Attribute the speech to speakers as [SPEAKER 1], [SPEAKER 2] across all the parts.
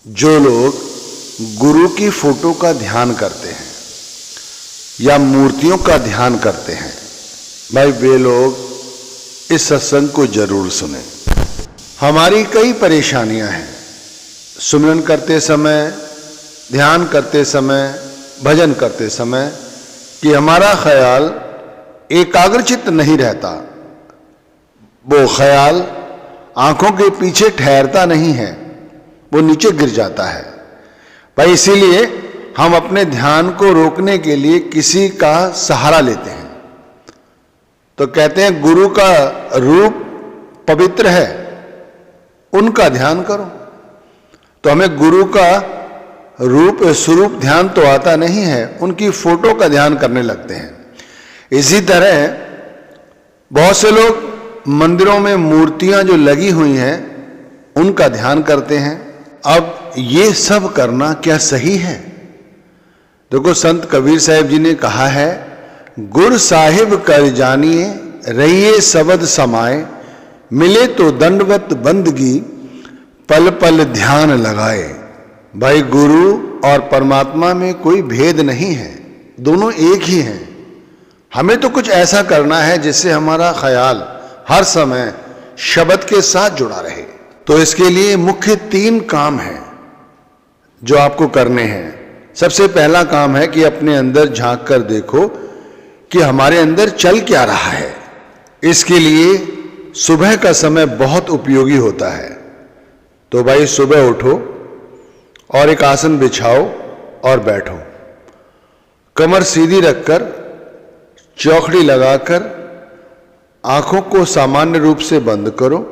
[SPEAKER 1] जो लोग गुरु की फोटो का ध्यान करते हैं या मूर्तियों का ध्यान करते हैं, भाई वे लोग इस सत्संग को जरूर सुने। हमारी कई परेशानियां हैं सुमिरन करते समय, ध्यान करते समय, भजन करते समय कि हमारा ख्याल एकाग्रचित्त नहीं रहता, वो ख्याल आंखों के पीछे ठहरता नहीं है, वो नीचे गिर जाता है। भाई इसीलिए हम अपने ध्यान को रोकने के लिए किसी का सहारा लेते हैं। तो कहते हैं गुरु का रूप पवित्र है, उनका ध्यान करो। तो हमें गुरु का रूप स्वरूप ध्यान तो आता नहीं है, उनकी फोटो का ध्यान करने लगते हैं। इसी तरह बहुत से लोग मंदिरों में मूर्तियां जो लगी हुई हैं उनका ध्यान करते हैं। अब ये सब करना क्या सही है? देखो, संत कबीर साहिब जी ने कहा है, गुर साहिब कर जानिए रहिए सबद समाए, मिले तो दंडवत बंदगी पल पल ध्यान लगाए। भाई गुरु और परमात्मा में कोई भेद नहीं है, दोनों एक ही हैं। हमें तो कुछ ऐसा करना है जिससे हमारा ख्याल हर समय शब्द के साथ जुड़ा रहे। तो इसके लिए मुख्य 3 काम हैं जो आपको करने हैं। सबसे पहला काम है कि अपने अंदर झांक कर देखो कि हमारे अंदर चल क्या रहा है। इसके लिए सुबह का समय बहुत उपयोगी होता है। तो भाई सुबह उठो और एक आसन बिछाओ और बैठो, कमर सीधी रखकर, चौखड़ी लगाकर आंखों को सामान्य रूप से बंद करो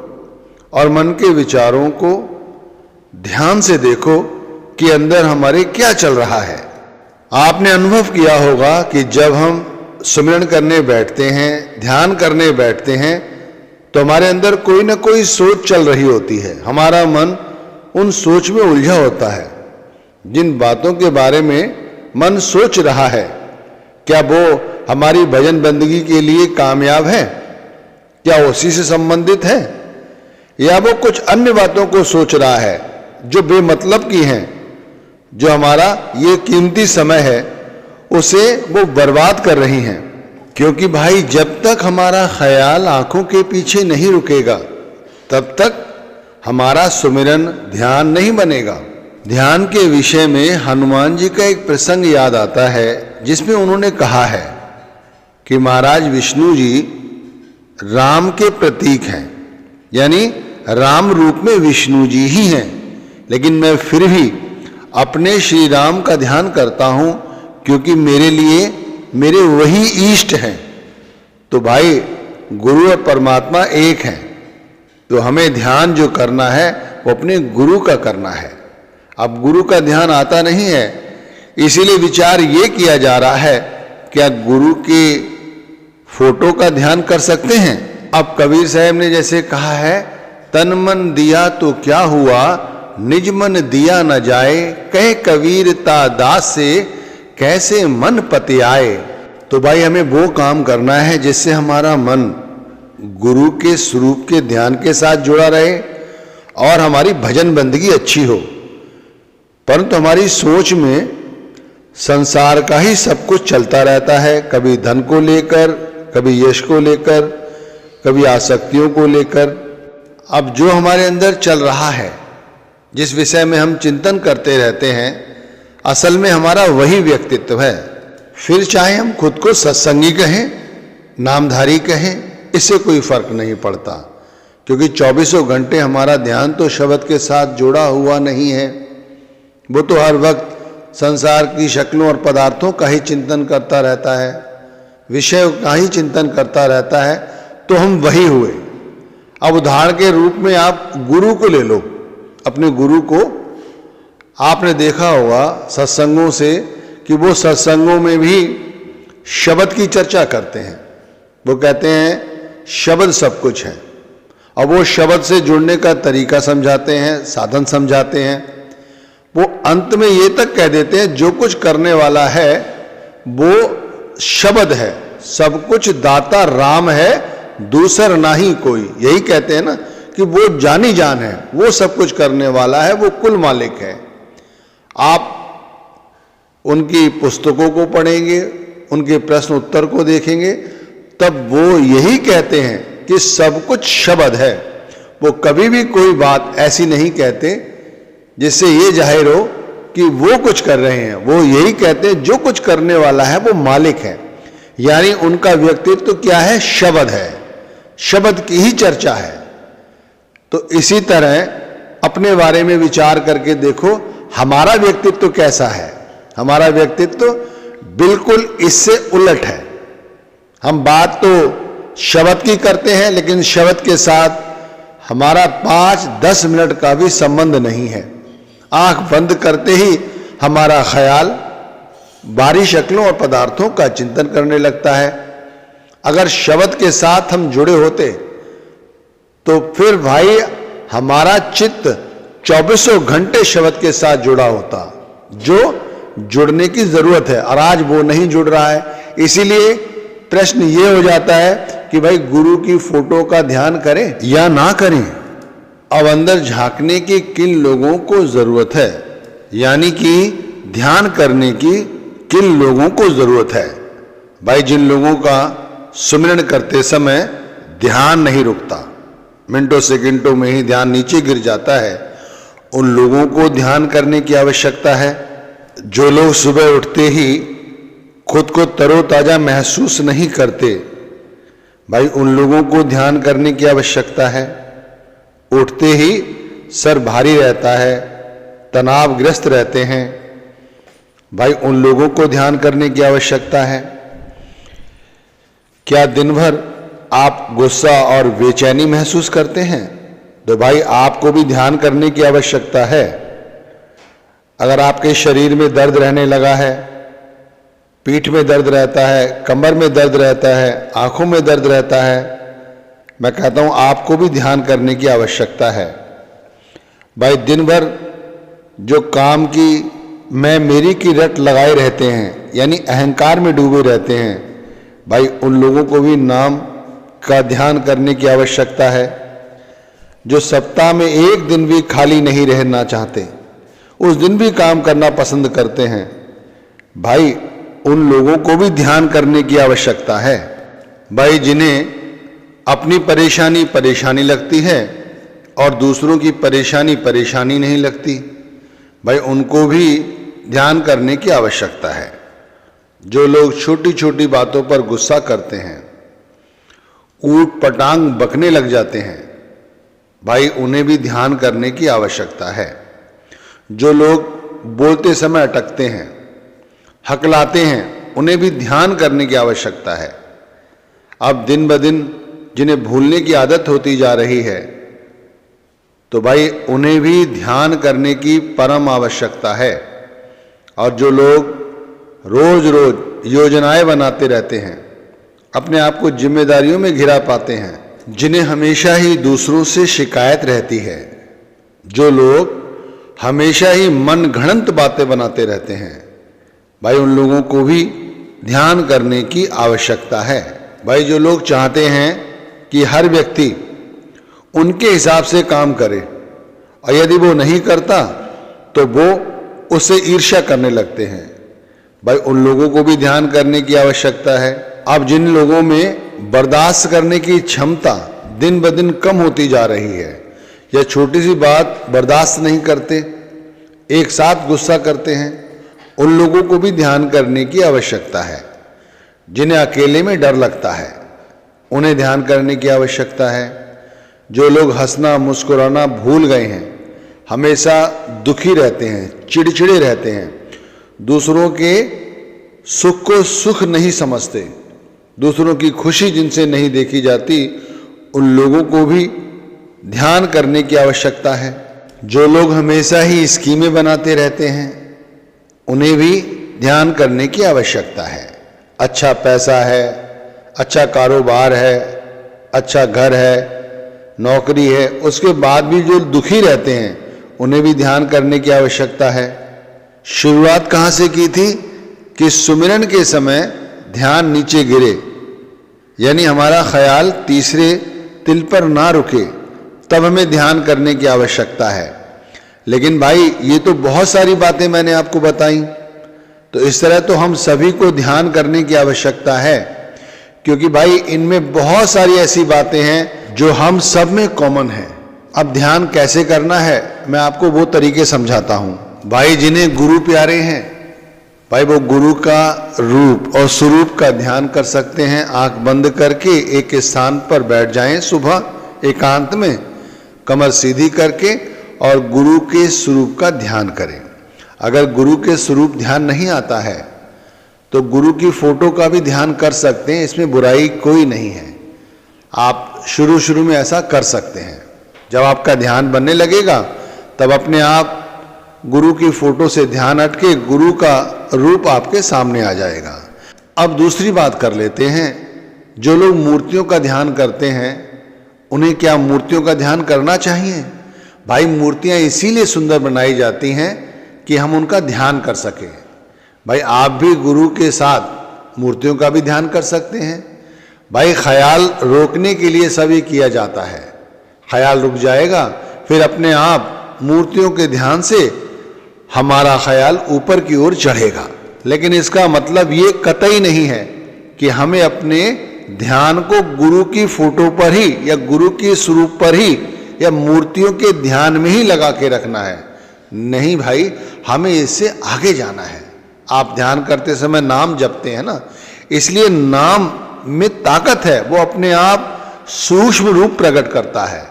[SPEAKER 1] और मन के विचारों को ध्यान से देखो कि अंदर हमारे क्या चल रहा है। आपने अनुभव किया होगा कि जब हम सुमिरन करने बैठते हैं, ध्यान करने बैठते हैं, तो हमारे अंदर कोई ना कोई सोच चल रही होती है। हमारा मन उन सोच में उलझा होता है। जिन बातों के बारे में मन सोच रहा है, क्या वो हमारी भजन बंदगी के लिए कामयाब है? क्या उसी से संबंधित है? या वो कुछ अन्य बातों को सोच रहा है जो बेमतलब की हैं, जो हमारा ये कीमती समय है उसे वो बर्बाद कर रही हैं? क्योंकि भाई जब तक हमारा ख्याल आंखों के पीछे नहीं रुकेगा तब तक हमारा सुमिरन ध्यान नहीं बनेगा। ध्यान के विषय में हनुमान जी का एक प्रसंग याद आता है जिसमें उन्होंने कहा है कि महाराज विष्णु जी राम के प्रतीक हैं, यानी राम रूप में विष्णु जी ही हैं, लेकिन मैं फिर भी अपने श्री राम का ध्यान करता हूं क्योंकि मेरे लिए मेरे वही इष्ट हैं। तो भाई गुरु और परमात्मा एक हैं, तो हमें ध्यान जो करना है वो अपने गुरु का करना है। अब गुरु का ध्यान आता नहीं है, इसीलिए विचार ये किया जा रहा है क्या गुरु के फोटो का ध्यान कर सकते हैं? अब कबीर साहब ने जैसे कहा है, तन मन दिया तो क्या हुआ, निज मन दिया न जाए, कह कबीर ता दास से कैसे मन पति आए। तो भाई हमें वो काम करना है जिससे हमारा मन गुरु के स्वरूप के ध्यान के साथ जुड़ा रहे और हमारी भजन बंदगी अच्छी हो। परंतु हमारी सोच में संसार का ही सब कुछ चलता रहता है, कभी धन को लेकर, कभी यश को लेकर, कभी आसक्तियों को लेकर। अब जो हमारे अंदर चल रहा है, जिस विषय में हम चिंतन करते रहते हैं, असल में हमारा वही व्यक्तित्व है। फिर चाहे हम खुद को सत्संगी कहें, नामधारी कहें, इससे कोई फर्क नहीं पड़ता, क्योंकि 24 घंटे हमारा ध्यान तो शब्द के साथ जुड़ा हुआ नहीं है। वो तो हर वक्त संसार की शक्लों और पदार्थों का ही चिंतन करता रहता है, विषय का ही चिंतन करता रहता है। तो हम वही हुए। अब उदाहरण के रूप में आप गुरु को ले लो। अपने गुरु को आपने देखा होगा सत्संगों से कि वो सत्संगों में भी शब्द की चर्चा करते हैं। वो कहते हैं शब्द सब कुछ है, और वो शब्द से जुड़ने का तरीका समझाते हैं, साधन समझाते हैं। वो अंत में ये तक कह देते हैं जो कुछ करने वाला है वो शब्द है, सब कुछ दाता राम है, दूसर ना ही कोई। यही कहते हैं ना कि वो जानी जान है, वो सब कुछ करने वाला है, वो कुल मालिक है। आप उनकी पुस्तकों को पढ़ेंगे, उनके प्रश्न उत्तर को देखेंगे, तब वो यही कहते हैं कि सब कुछ शब्द है। वो कभी भी कोई बात ऐसी नहीं कहते जिससे ये जाहिर हो कि वो कुछ कर रहे हैं। वो यही कहते हैं जो कुछ करने वाला है वो मालिक है। यानी उनका व्यक्तित्व तो क्या है? शब्द है, शब्द की ही चर्चा है। तो इसी तरह अपने बारे में विचार करके देखो हमारा व्यक्तित्व कैसा है। हमारा व्यक्तित्व बिल्कुल इससे उलट है। हम बात तो शब्द की करते हैं, लेकिन शब्द के साथ हमारा 5-10 मिनट का भी संबंध नहीं है। आंख बंद करते ही हमारा ख्याल बाहरी शक्लों और पदार्थों का चिंतन करने लगता है। अगर शब्द के साथ हम जुड़े होते तो फिर भाई हमारा चित्त 24 घंटे शब्द के साथ जुड़ा होता, जो जुड़ने की जरूरत है, और आज वो नहीं जुड़ रहा है। इसीलिए प्रश्न ये हो जाता है कि भाई गुरु की फोटो का ध्यान करें या ना करें। अब अंदर झांकने की किन लोगों को जरूरत है, यानी कि ध्यान करने की किन लोगों को जरूरत है? भाई जिन लोगों का सुमिरन करते समय ध्यान नहीं रुकता, मिनटों सेकंडों में ही ध्यान नीचे गिर जाता है, उन लोगों को ध्यान करने की आवश्यकता है। जो लोग सुबह उठते ही खुद को तरोताजा महसूस नहीं करते, भाई उन लोगों को ध्यान करने की आवश्यकता है। उठते ही सर भारी रहता है, तनावग्रस्त रहते हैं, भाई उन लोगों को ध्यान करने की आवश्यकता है। क्या दिन भर आप गुस्सा और बेचैनी महसूस करते हैं? तो भाई आपको भी ध्यान करने की आवश्यकता है। अगर आपके शरीर में दर्द रहने लगा है, पीठ में दर्द रहता है, कमर में दर्द रहता है, आंखों में दर्द रहता है, मैं कहता हूं आपको भी ध्यान करने की आवश्यकता है। भाई दिन भर जो काम की मैं मेरी की रट लगाए रहते हैं, यानी अहंकार में डूबे रहते हैं, भाई उन लोगों को भी नाम का ध्यान करने की आवश्यकता है। जो सप्ताह में एक दिन भी खाली नहीं रहना चाहते, उस दिन भी काम करना पसंद करते हैं, भाई उन लोगों को भी ध्यान करने की आवश्यकता है। भाई जिन्हें अपनी परेशानी परेशानी लगती है और दूसरों की परेशानी परेशानी नहीं लगती, भाई उनको भी ध्यान करने की आवश्यकता है। जो लोग छोटी छोटी बातों पर गुस्सा करते हैं, ऊट पटांग बकने लग जाते हैं, भाई उन्हें भी ध्यान करने की आवश्यकता है। जो लोग बोलते समय अटकते हैं, हकलाते हैं, उन्हें भी ध्यान करने की आवश्यकता है। अब दिन ब दिन जिन्हें भूलने की आदत होती जा रही है, तो भाई उन्हें भी ध्यान करने की परम आवश्यकता है। और जो लोग रोज रोज योजनाएं बनाते रहते हैं, अपने आप को जिम्मेदारियों में घिरा पाते हैं, जिन्हें हमेशा ही दूसरों से शिकायत रहती है, जो लोग हमेशा ही मन घड़ंत बातें बनाते रहते हैं, भाई उन लोगों को भी ध्यान करने की आवश्यकता है। भाई जो लोग चाहते हैं कि हर व्यक्ति उनके हिसाब से काम करे, और यदि वो नहीं करता तो वो उससे ईर्ष्या करने लगते हैं, भाई उन लोगों को भी ध्यान करने की आवश्यकता है। अब जिन लोगों में बर्दाश्त करने की क्षमता दिन ब दिन कम होती जा रही है, या छोटी सी बात बर्दाश्त नहीं करते, एक साथ गुस्सा करते हैं, उन लोगों को भी ध्यान करने की आवश्यकता है। जिन्हें अकेले में डर लगता है, उन्हें ध्यान करने की आवश्यकता है। जो लोग हंसना मुस्कुराना भूल गए हैं, हमेशा दुखी रहते हैं, चिड़चिड़े रहते हैं, दूसरों के सुख को सुख नहीं समझते, दूसरों की खुशी जिनसे नहीं देखी जाती, उन लोगों को भी ध्यान करने की आवश्यकता है। जो लोग हमेशा ही स्कीमें बनाते रहते हैं, उन्हें भी ध्यान करने की आवश्यकता है। अच्छा पैसा है, अच्छा कारोबार है, अच्छा घर है, नौकरी है, उसके बाद भी जो दुखी रहते हैं, उन्हें भी ध्यान करने की आवश्यकता है। शुरुआत कहाँ से की थी कि सुमिरन के समय ध्यान नीचे गिरे, यानी हमारा ख्याल तीसरे तिल पर ना रुके, तब हमें ध्यान करने की आवश्यकता है। लेकिन भाई ये तो बहुत सारी बातें मैंने आपको बताई, तो इस तरह तो हम सभी को ध्यान करने की आवश्यकता है, क्योंकि भाई इनमें बहुत सारी ऐसी बातें हैं जो हम सब में कॉमन है। अब ध्यान कैसे करना है मैं आपको वो तरीके समझाता हूं। भाई जिन्हें गुरु प्यारे हैं, भाई वो गुरु का रूप और स्वरूप का ध्यान कर सकते हैं। आंख बंद करके एक स्थान पर बैठ जाएं, सुबह एकांत में कमर सीधी करके, और गुरु के स्वरूप का ध्यान करें। अगर गुरु के स्वरूप ध्यान नहीं आता है तो गुरु की फोटो का भी ध्यान कर सकते हैं, इसमें बुराई कोई नहीं है। आप शुरू में ऐसा कर सकते हैं। जब आपका ध्यान बनने लगेगा तब अपने आप गुरु की फोटो से ध्यान हटके गुरु का रूप आपके सामने आ जाएगा। अब दूसरी बात कर लेते हैं, जो लोग मूर्तियों का ध्यान करते हैं उन्हें क्या मूर्तियों का ध्यान करना चाहिए? भाई मूर्तियां इसीलिए सुंदर बनाई जाती हैं कि हम उनका ध्यान कर सकें। भाई आप भी गुरु के साथ मूर्तियों का भी ध्यान कर सकते हैं। भाई ख्याल रोकने के लिए सब ये किया जाता है। ख्याल रुक जाएगा, फिर अपने आप मूर्तियों के ध्यान से हमारा ख्याल ऊपर की ओर चढ़ेगा। लेकिन इसका मतलब ये कतई नहीं है कि हमें अपने ध्यान को गुरु की फोटो पर ही या गुरु के स्वरूप पर ही या मूर्तियों के ध्यान में ही लगा के रखना है। नहीं भाई, हमें इससे आगे जाना है। आप ध्यान करते समय नाम जपते हैं ना, इसलिए नाम में ताकत है, वो अपने आप सूक्ष्म रूप प्रकट करता है।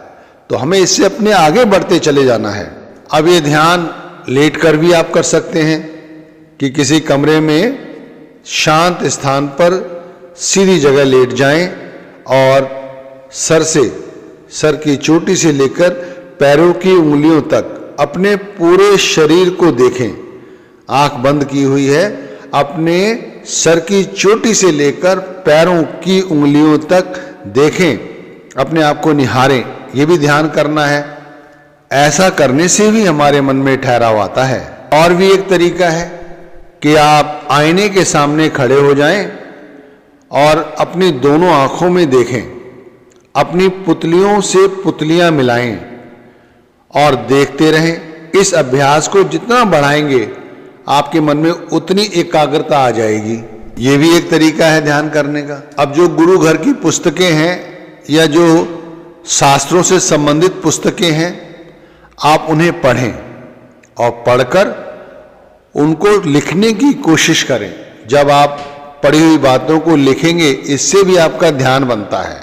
[SPEAKER 1] तो हमें इससे अपने आगे बढ़ते चले जाना है। अब ये ध्यान लेट कर भी आप कर सकते हैं कि किसी कमरे में शांत स्थान पर सीधी जगह लेट जाएं और सर की चोटी से लेकर पैरों की उंगलियों तक अपने पूरे शरीर को देखें। आंख बंद की हुई है, अपने सर की चोटी से लेकर पैरों की उंगलियों तक देखें, अपने आप को निहारें। ये भी ध्यान करना है। ऐसा करने से भी हमारे मन में ठहराव आता है। और भी एक तरीका है कि आप आईने के सामने खड़े हो जाएं और अपनी दोनों आंखों में देखें, अपनी पुतलियों से पुतलियां मिलाएं और देखते रहें। इस अभ्यास को जितना बढ़ाएंगे आपके मन में उतनी एकाग्रता आ जाएगी। ये भी एक तरीका है ध्यान करने का। अब जो गुरु घर की पुस्तकें हैं या जो शास्त्रों से संबंधित पुस्तकें हैं, आप उन्हें पढ़ें और पढ़कर उनको लिखने की कोशिश करें। जब आप पढ़ी हुई बातों को लिखेंगे, इससे भी आपका ध्यान बनता है,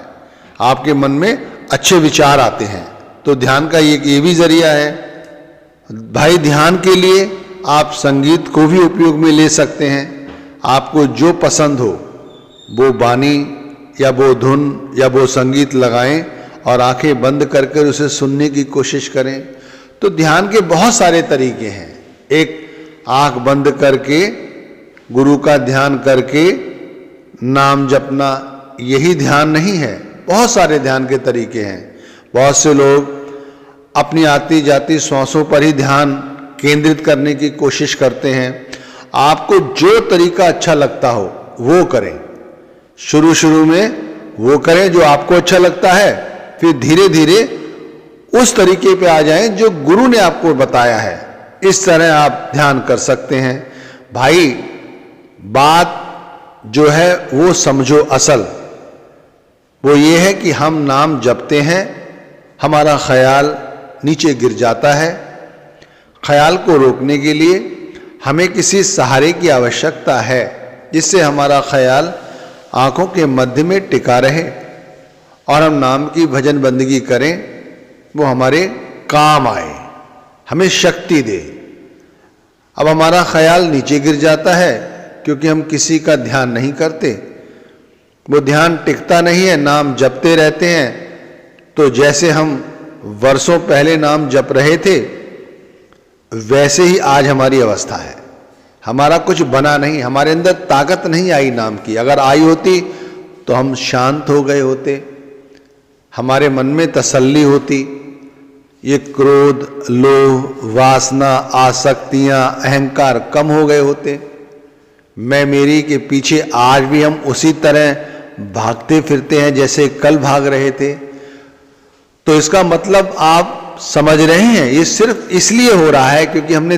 [SPEAKER 1] आपके मन में अच्छे विचार आते हैं। तो ध्यान का ये भी जरिया है। भाई ध्यान के लिए आप संगीत को भी उपयोग में ले सकते हैं। आपको जो पसंद हो वो बानी या वो धुन या वो संगीत लगाएं और आंखें बंद करके उसे सुनने की कोशिश करें। तो ध्यान के बहुत सारे तरीके हैं। एक आंख बंद करके गुरु का ध्यान करके नाम जपना, यही ध्यान नहीं है, बहुत सारे ध्यान के तरीके हैं। बहुत से लोग अपनी आती जाती श्वासों पर ही ध्यान केंद्रित करने की कोशिश करते हैं। आपको जो तरीका अच्छा लगता हो वो करें। शुरू में वो करें जो आपको अच्छा लगता है, फिर धीरे धीरे उस तरीके पे आ जाएं जो गुरु ने आपको बताया है। इस तरह आप ध्यान कर सकते हैं। भाई बात जो है वो समझो, असल वो ये है कि हम नाम जपते हैं, हमारा ख्याल नीचे गिर जाता है। ख्याल को रोकने के लिए हमें किसी सहारे की आवश्यकता है, जिससे हमारा ख्याल आंखों के मध्य में टिका रहे और हम नाम की भजन बंदगी करें, वो हमारे काम आए, हमें शक्ति दे। अब हमारा ख्याल नीचे गिर जाता है क्योंकि हम किसी का ध्यान नहीं करते, वो ध्यान टिकता नहीं है, नाम जपते रहते हैं। तो जैसे हम वर्षों पहले नाम जप रहे थे, वैसे ही आज हमारी अवस्था है। हमारा कुछ बना नहीं, हमारे अंदर ताकत नहीं आई नाम की। अगर आई होती तो हम शांत हो गए होते, हमारे मन में तसल्ली होती। ये क्रोध, लोभ, वासना, आसक्तियां, अहंकार कम हो गए होते। मैं मेरी के पीछे आज भी हम उसी तरह भागते फिरते हैं जैसे कल भाग रहे थे। तो इसका मतलब आप समझ रहे हैं, ये सिर्फ इसलिए हो रहा है क्योंकि हमने